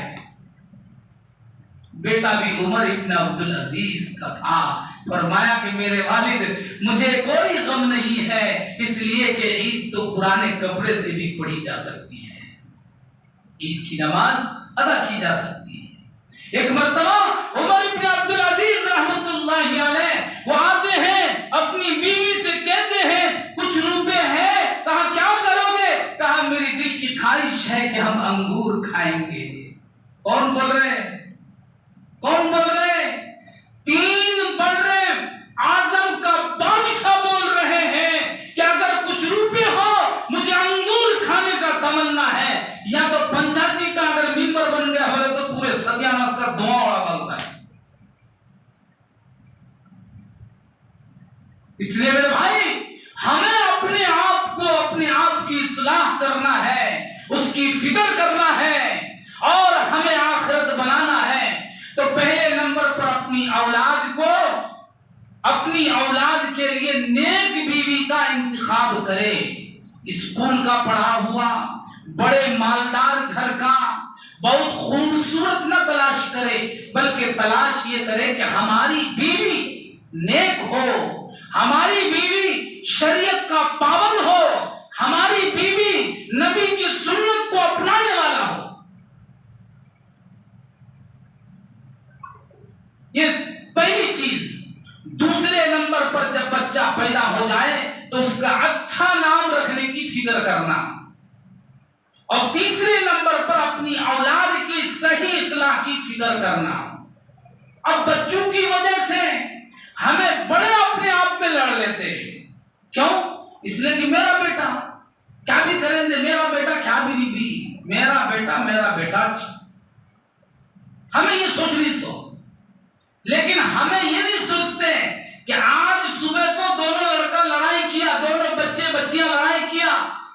بیٹا بھی عمر ابن عبدالعزیز کا تھا، فرمایا کہ میرے والد مجھے کوئی غم نہیں ہے، اس لیے کہ عید تو پرانے کپڑے سے بھی پڑھی جا سکتی ہے، عید کی نماز ادا کی جا سکتی ہے۔ ایک مرتبہ عمر ابن عبدالعزیز رحمت اللہ علیہ وہ آتے ہیں، اپنی بیوی سے کہتے ہیں کچھ روپے ہیں، کہا کیا کرو گے؟ کہا میری دل کی خواہش ہے کہ ہم انگور کھائیں گے۔ کون بول رہے ہیں؟ کون بول رہے ہیں؟ 3 بڑے اعظم کا بادشاہ بول رہے ہیں کہ اگر کچھ روپے ہو مجھے انگور کھانے کا تمنا ہے۔ یا تو پنچایتی کا اگر ممبر بن گیا ہو تو پورے سدیا اس لیے میرے بھائی ہمیں اپنے آپ کو اپنے آپ کی اصلاح کرنا ہے، اس کی فکر کرنا ہے اور ہمیں آخرت بنانا ہے۔ تو پہلے نمبر پر اپنی اولاد کے لیے نیک بیوی کا انتخاب کرے، اسکول کا پڑھا ہوا بڑے مالدار گھر کا بہت خوبصورت نہ تلاش کرے، بلکہ تلاش یہ کرے کہ ہماری بیوی نیک ہو، ہماری بیوی شریعت کا پابند ہو، ہماری بیوی نبی کی سنت کو اپنانے والا ہو۔ یہ پہلی چیز۔ دوسرے نمبر پر جب بچہ پیدا ہو جائے تو اس کا اچھا نام رکھنے کی فکر کرنا، اور تیسرے نمبر پر اپنی اولاد کی صحیح اصلاح کی فکر کرنا۔ اب بچوں کی وجہ سے ہمیں بڑے اپنے آپ میں لڑ لیتے ہیں، کیوں؟ اس لیے کہ میرا بیٹا کیا بھی کریں دے، میرا بیٹا کیا بھی نہیں بھی، میرا بیٹا اچھا۔ ہمیں یہ سوچنی سو، لیکن ہمیں یہ نہیں سوچتے کہ آج صبح کو دونوں لڑکا لڑائی کیا، دونوں بچیاں لڑائی کیا،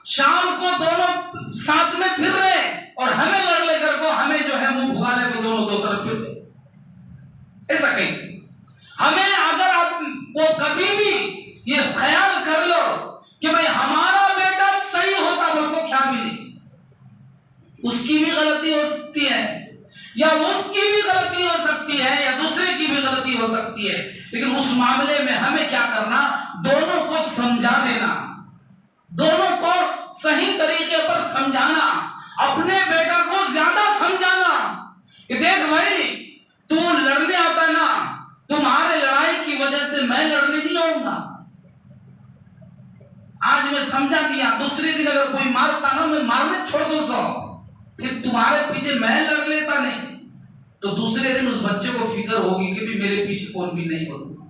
شام کو دونوں ساتھ میں پھر رہے اور ہمیں لڑ لے کر کو ہمیں جو ہے منہ بھگانے کو دونوں دو طرف پھر رہے۔ ایسا کہیں ہمیں اگر آپ کو کبھی بھی یہ خیال کر لو کہ بھئی ہمارا بیٹا صحیح ہوتا بول کو کیا بھی نہیں، اس کی بھی غلطی ہو سکتی ہے، یا اس کی بھی غلطی ہو سکتی ہے، یا دوسرے کی بھی غلطی ہو سکتی ہے، لیکن اس معاملے میں ہمیں کیا کرنا؟ دونوں کو سمجھا دینا، دونوں کو صحیح طریقے پر سمجھانا، اپنے بیٹا کو زیادہ سمجھانا کہ دیکھ بھائی تو لڑنے آتا ہے نا، تمہارے لڑائی کی وجہ سے میں لڑنے نہیں آؤں گا۔ آج میں سمجھا دیا، دوسرے دن اگر کوئی مارتا نا میں مارنے چھوڑ دو سو، پھر تمہارے پیچھے میں لڑ لیتا نہیں، تو دوسرے دن اس بچے کو فکر ہوگی کہ بھی میرے پیچھے کون بھی نہیں ہوگا۔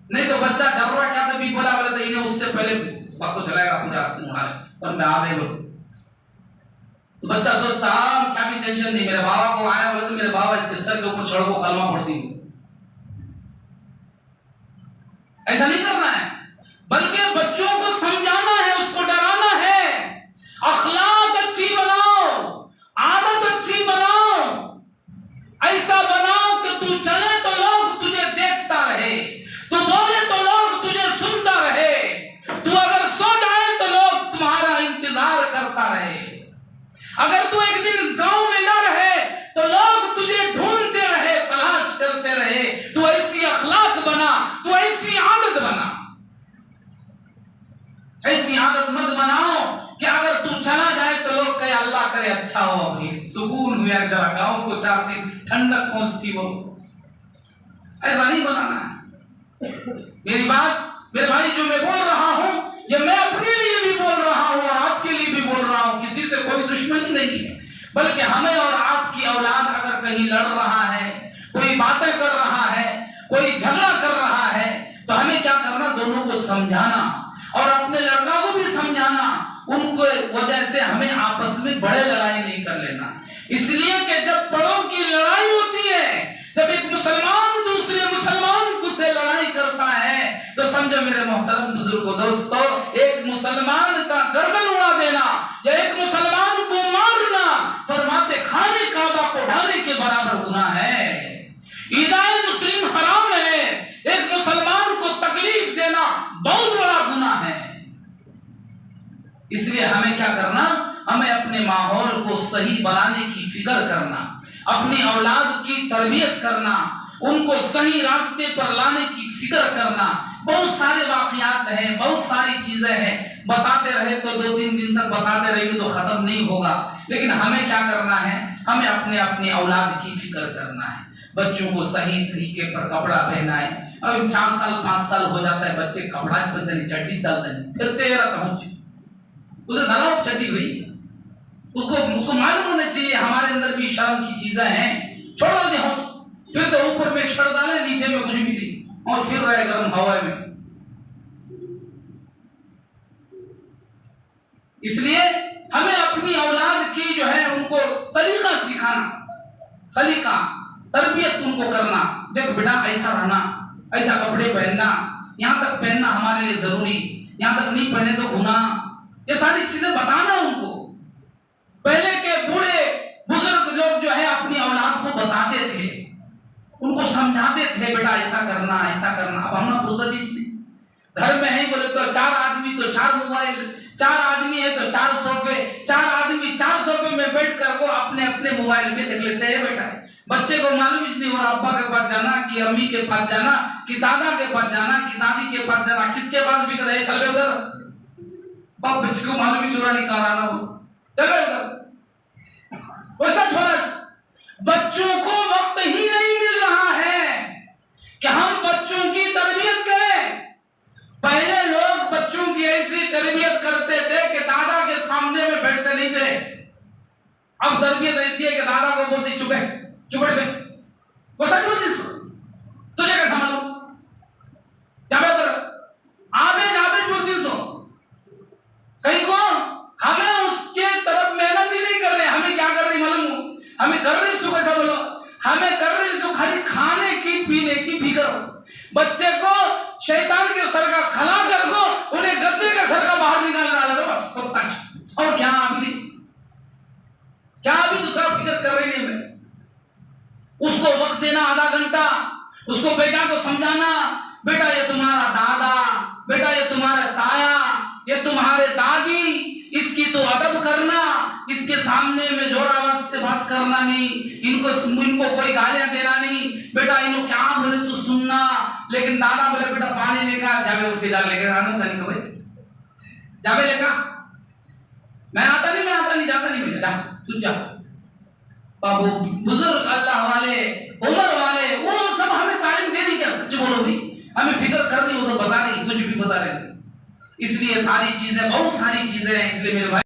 نہیں تو بچہ ڈر رہا کیا تھا بھی بولا تو انہیں اس سے پہلے وقت کو چلائے گا پورے آستین اڑانے اور میں آ گئے۔ تو بچہ سوچتا کیا بھی ٹینشن نہیں، میرے بابا کو آیا بولے تو میرے بابا اس کے سر کے اوپر چڑھ کو کلمہ پڑھتی ہوں۔ ایسا نہیں کرنا ہے، بلکہ بچوں کو سمجھانا ہے، اس کو ڈرانا ہے، اخلاق اچھی بناؤ، عادت اچھی بناؤ، ایسا بناؤ کہ تو چلے تو لوگ تجھے دیکھتا رہے، تو بولے تو لوگ تجھے سنتا رہے، تو اگر سو جائے تو لوگ تمہارا انتظار کرتا رہے، اگر تو ایک دن گاؤں میں نہ رہے تو لوگ تجھے ڈھونڈتے رہے، تلاش کرتے رہے۔ تو ایسی اخلاق بنا، تو ایسی عادت بنا، ایسی عادت مت بناؤ کہ اگر تو چلا جائے تو لوگ کہے اللہ کرے اچھا ہو، ابھی سکون ہویا جرا گاؤں کو 4 دن ٹھنڈک پہنچتی ہو۔ ایسا نہیں بنانا ہے۔ میری بات میرے بھائی جو میں بول رہا ہوں یہ میں اپنے لیے بھی بول رہا ہوں اور آپ کے لیے بھی بول رہا ہوں، کسی سے کوئی دشمنی نہیں ہے، بلکہ ہمیں اور آپ کی اولاد اگر کہیں لڑ رہا ہے، کوئی باتیں کر رہا ہے، کوئی جھگڑا کر رہا ہے، تو ہمیں کیا کرنا؟ دونوں کو سمجھانا اور اپنے لڑکا کو بھی سمجھانا، ان کو وجہ سے ہمیں آپس میں بڑے لڑائی نہیں کر لینا۔ اس لیے کہ جب بڑوں کی لڑائی ہوتی ہے، جب ایک مسلمان دوسرے مسلمان کو سے لڑائی کرتا ہے تو سمجھو میرے محترم بزرگوں دوستو، ایک مسلمان کا گردن اڑا دینا یا ایک مسلمان کو مارنا فرماتے خانے کعبہ کو ڈھانے کے برابر گناہ ہے۔ ایذائے مسلم حرام ہے، ایک مسلمان کو تکلیف دینا بہت بڑا گناہ ہے۔ اس لیے ہمیں کیا کرنا؟ ہمیں اپنے ماحول کو صحیح بنانے کی فکر کرنا، اپنی اولاد کی تربیت کرنا، ان کو صحیح راستے پر لانے کی فکر کرنا۔ بہت سارے واقعات ہیں، بہت ساری چیزیں ہیں، بتاتے رہے تو 2-3 دن تک بتاتے رہے گے تو ختم نہیں ہوگا، لیکن ہمیں کیا کرنا ہے؟ ہمیں اپنی اولاد کی فکر کرنا ہے، بچوں کو صحیح طریقے پر کپڑا پہنا ہے۔ اب 4 سال 5 سال ہو جاتا ہے بچے کپڑا پہنتے نہیں، چڈی ڈالتے نہیں، پھرتے رہتا ہوں اسے دھڑا چڈی ہوئی، اس کو معلوم ہونا چاہیے ہمارے اندر بھی شرم کی چیزیں ہیں، چھوڑا دے ہوں پھر تو اوپر میں ایک شرط ڈالے نیچے میں کچھ بھی نہیں اور پھر رہے گرم ہوا میں۔ اس لیے ہمیں اپنی اولاد کی جو ہے ان کو سلیقہ سکھانا، سلیقہ تربیت ان کو کرنا۔ دیکھ بیٹا ایسا رہنا، ایسا کپڑے پہننا، یہاں تک پہننا ہمارے لیے ضروری، یہاں تک نہیں پہنے تو گناہ، یہ ساری چیزیں بتانا ان کو. پہلے کے بوڑھے بزرگ لوگ جو ہے اپنی اولاد کو بتاتے تھے، ان کو سمجھاتے تھے بیٹا ایسا کرنا ایسا کرنا. اب ہم نہ فرصت ہی نہیں، گھر میں ہے بولے تو 4 آدمی تو 4 موبائل، 4 آدمی ہے تو 4 صوفے، 4 آدمی 4 صوفے میں بیٹھ کر کو اپنے اپنے موبائل میں دیکھ لیتے ہیں. بیٹا بچے کو معلوم ہی نہیں ہو رہا ابا کے پاس جانا کہ امی کے پاس جانا کہ دادا کے پاس جانا کہ دادی کے پاس جانا، کس کے پاس بھی کر رہے چلے ادھر. باپ بچے کو معلوم ہی چورا نہیں کر رہا نا، وہ چلے ادھر. ویسا چھوڑا، بچوں کو وقت ہی نہیں مل رہا ہے کہ ہم بچوں کی تربیت کریں. پہلے لوگ بچوں کی ایسی تربیت کرتے تھے کہ دادا کے سامنے میں بیٹھتے نہیں تھے. اب تربیت ایسی ہے کہ دادا کو بولتی چپے چپڑ پہ، وہ سچ بولتی سو تجھے کیسا معلوم، جا بے ادھر آبیج آبیج بولتی سو. کہیں کو ہمیں اس کے طرف محنت ہی نہیں کر رہے، ہمیں کیا کر رہی معلوم، ہمیں کر رہی سو کیسا بولو، ہمیں کر رہی سو خالی کھانے کی پینے کی فکر. بچے کو شیطان کے سر کا کھلا کر کو انہیں گدے کا سر کا باہر نکال ڈالا تو بس تب تک. اور کیا ابھی کیا ابھی دوسرا فکر کر رہی ہے. میں اس کو وقت دینا آدھا گھنٹہ، اس کو بیٹا کو سمجھانا بیٹا یہ تمہارا دادا، بیٹا یہ تمہارا تایا، یہ تمہارے دادی، اس کی تو ادب کرنا، اس کے سامنے میں زور آواز سے بات کرنا نہیں، ان کو کوئی گالیاں دینا نہیں. بیٹا انہوں کیا بولے تو سننا. لیکن دادا بولے بیٹا پانی لے کر جاوے اٹھ کے جا لے کے آنا ہوتا نہیں کبھی جاوے لے کر میں آتا نہیں جاتا نہیں میں جا سن جا. بابو بزرگ اللہ والے عمر والے وہ سب ہمیں تعلیم دے دی کیا، سچ بولو بھائی ہمیں فکر کرنی، وہ سب بتا نہیں، کچھ بھی بتا رہے. اس لیے ساری چیزیں بہت ساری چیزیں ہیں. اس لیے میرے بھائی